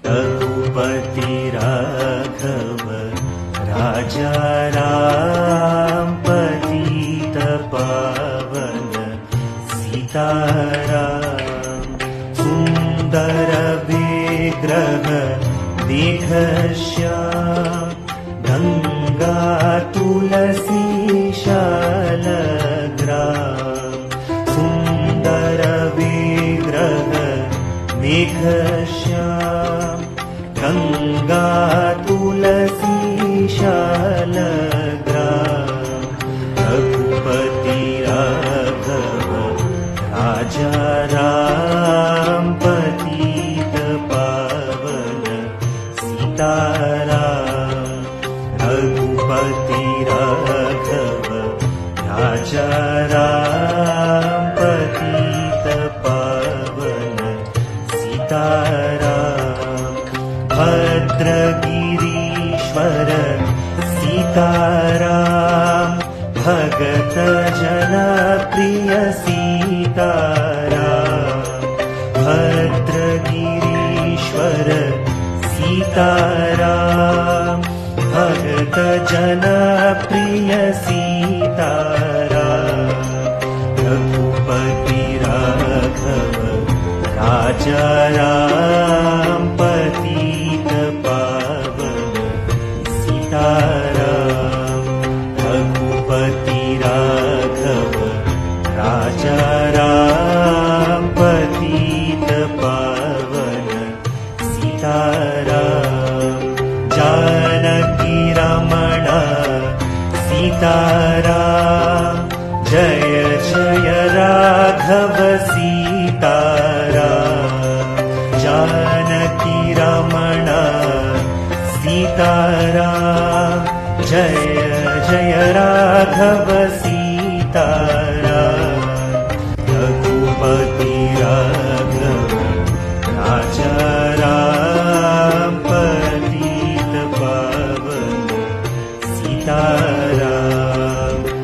रघुपति राघव राजा राम पतित पावन सीताराम। सुंदर विग्रह देख श्याम गंगा तुलसी शालग्राम। सुंदर विग्रह देख श्याम गंगा तुलसी शालग्राम। रघुपति राघव राजा राम पतित पावन सीताराम। रघुपति राघव राजा राम पतित पावन सीताराम। भद्रगिरीश्वर सीताराम भगत जना प्रिय सीताराम। भद्रगिरीश्वर सीताराम भगत जना प्रिय सीताराम। रघुपति राघव राजा राम पतित पावन सीताराम। रघुपति राघव राजा राम पतित पावन सीताराम। जानकी रमण सीताराम जय जय राघव सीताराम। जानकी रमण सीताराम जय जय राघव सीताराम। रघुपति